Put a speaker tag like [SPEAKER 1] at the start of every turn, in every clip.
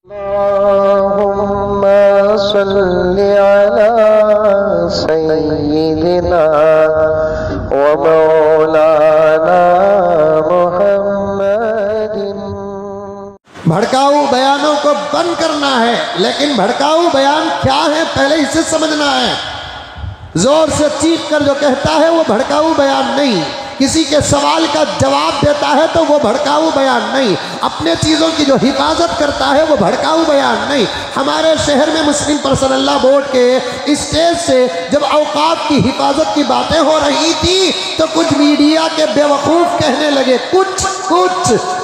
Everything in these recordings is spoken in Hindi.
[SPEAKER 1] अल्लाहुम्मा सल्लि अला सय्यिदिना व मौलाना मुहम्मदिन।
[SPEAKER 2] भड़काऊ बयानों को बंद करना है, लेकिन भड़काऊ बयान क्या है पहले इसे समझना है। जोर से चीख कर जो कहता है वो भड़काऊ बयान नहीं, किसी के सवाल का जवाब देता है तो वो भड़काऊ बयान नहीं, अपने चीज़ों की जो हिफाजत करता है वो भड़काऊ बयान नहीं। हमारे शहर में मुस्लिम पर्सनल लॉ बोर्ड के स्टेज से जब औकात की हिफाजत की बातें हो रही थी तो कुछ मीडिया के बेवकूफ़ कहने लगे,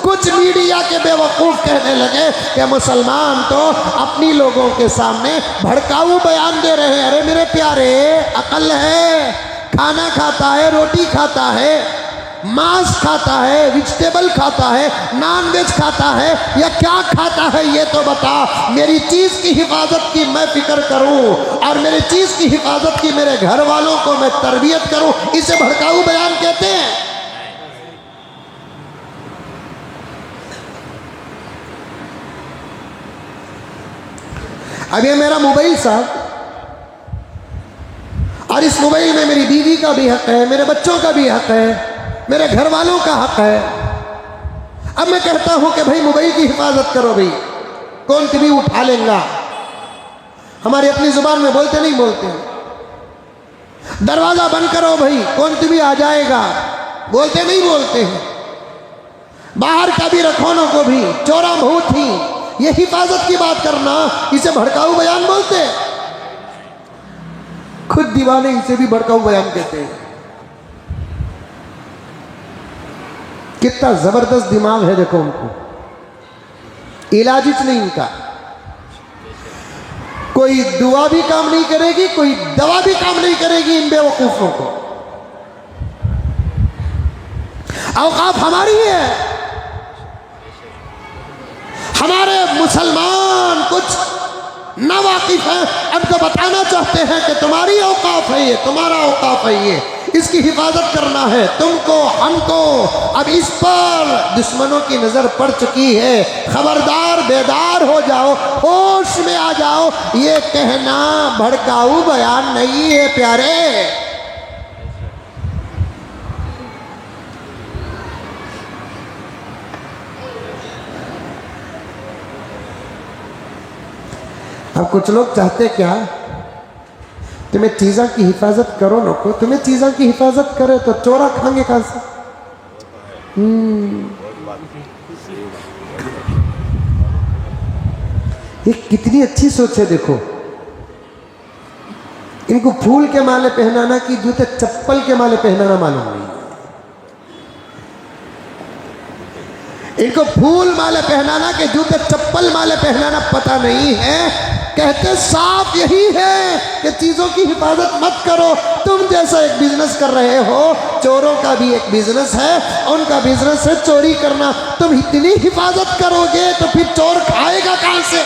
[SPEAKER 2] कुछ मीडिया के बेवकूफ़ कहने लगे कि मुसलमान तो अपनी लोगों के सामने भड़काऊ बयान दे रहे हैं। अरे मेरे प्यारे, अकल है, खाना खाता है, रोटी खाता है, मांस खाता है, वेजिटेबल खाता है, नॉन वेज खाता है, या क्या खाता है ये तो बता। मेरी चीज़ की हिफाजत की मैं फिक्र करूं और मेरी चीज़ की हिफाजत की मेरे घर वालों को मैं तरबियत करूं, इसे भड़काऊ बयान कहते हैं। अब ये मेरा मोबाइल साहब, और इस मोबाइल में मेरी बीवी का भी हक है, मेरे बच्चों का भी हक है, मेरे घर वालों का हक है। अब मैं कहता हूं कि भाई मोबाइल की हिफाजत करो, भाई कौन कभी उठा लेगा। हमारी अपनी जुबान में बोलते नहीं बोलते। दरवाजा बंद करो भाई, कौन कभी आ जाएगा, बोलते नहीं बोलते हैं। बाहर का भी रखवानों को भी चोरा मुँह थी, ये हिफाजत की बात करना, इसे भड़काऊ बयान बोलते हैं। खुद दीवाने इसे भी भड़काऊ बयान कहते हैं। कितना जबरदस्त दिमाग है देखो उनको, इलाज नहीं इनका। कोई दुआ भी काम नहीं करेगी, कोई दवा भी काम नहीं करेगी इन बेवकूफों को। औकाफ हमारी है, हमारे मुसलमान कुछ ना वाकिफ है, अब तो बताना चाहते हैं कि तुम्हारी औकाफ है ये, तुम्हारा औकाफ है ये, इसकी हिफाजत करना है तुमको, हमको। अब इस पर दुश्मनों की नज़र पड़ चुकी है, खबरदार, बेदार हो जाओ, होश में आ जाओ। ये कहना भड़काऊ बयान नहीं है प्यारे। अब कुछ लोग चाहते क्या, तुम्हें चीज़ों की हिफाजत करो ना, को तुम्हें चीज़ों की हिफाजत करे तो चोरा खाएंगे कहां से। ये कितनी अच्छी सोच है देखो। इनको फूल के माले पहनाना कि जूते चप्पल के माले पहनाना मालूम नहीं। इनको फूल माले पहनाना कि जूते चप्पल माले पहनाना पता नहीं है। कहते साफ यही है कि चीज़ों की हिफाजत मत करो। तुम जैसा एक बिजनेस कर रहे हो, चोरों का भी एक बिजनेस है, उनका बिजनेस है चोरी करना। तुम इतनी हिफाजत करोगे तो फिर चोर खाएगा कहां से।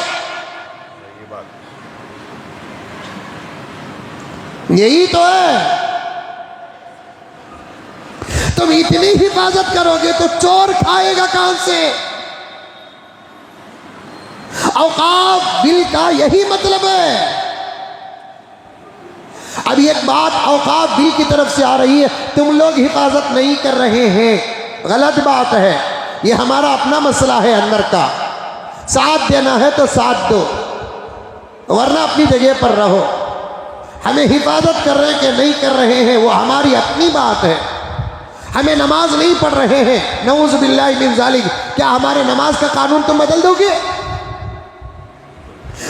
[SPEAKER 2] यही तो है, तुम इतनी हिफाजत करोगे तो चोर खाएगा कहां से। औकाफ बिल का यही मतलब है। अब एक बात औकाफ बिल की तरफ से आ रही है, तुम लोग हिफाजत नहीं कर रहे हैं, गलत बात है। ये हमारा अपना मसला है अंदर का। साथ देना है तो साथ दो, वरना अपनी जगह पर रहो। हमें हिफाजत कर रहे हैं कि नहीं कर रहे हैं वो हमारी अपनी बात है। हमें नमाज नहीं पढ़ रहे हैं, नऊज़ बिल्लाहि मिन ज़ालिक, क्या हमारे नमाज का कानून तुम बदल दोगे।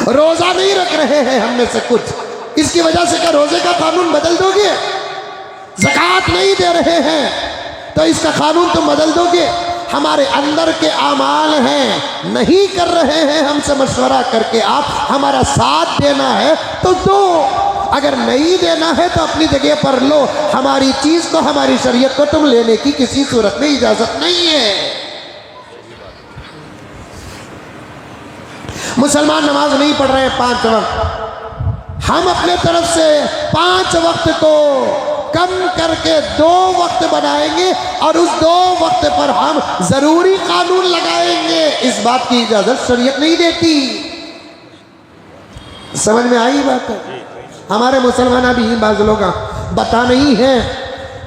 [SPEAKER 2] रोजा नहीं रख रहे हैं हम में से कुछ, इसकी वजह से क्या रोजे का कानून बदल दोगे। ज़कात नहीं दे रहे हैं तो इसका कानून तुम बदल दोगे। हमारे अंदर के आमाल हैं, नहीं कर रहे हैं, हमसे मशवरा करके आप हमारा साथ देना है तो दो, अगर नहीं देना है तो अपनी जगह पर लो। हमारी चीज़ को, हमारी शरीयत को तुम लेने की किसी सूरत में इजाज़त नहीं है। मुसलमान नमाज नहीं पढ़ रहे हैं 5 वक्त, हम अपने तरफ से 5 वक्त को कम करके 2 वक्त बनाएंगे और उस 2 वक्त पर हम जरूरी कानून लगाएंगे। इस बात की इजाजत शरीयत नहीं देती। समझ में आई बात? हमारे मुसलमान अभी बाज़ लोग बता नहीं है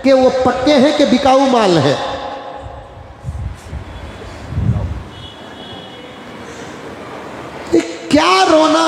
[SPEAKER 2] कि वो पक्के हैं कि बिकाऊ माल है। क्या रोना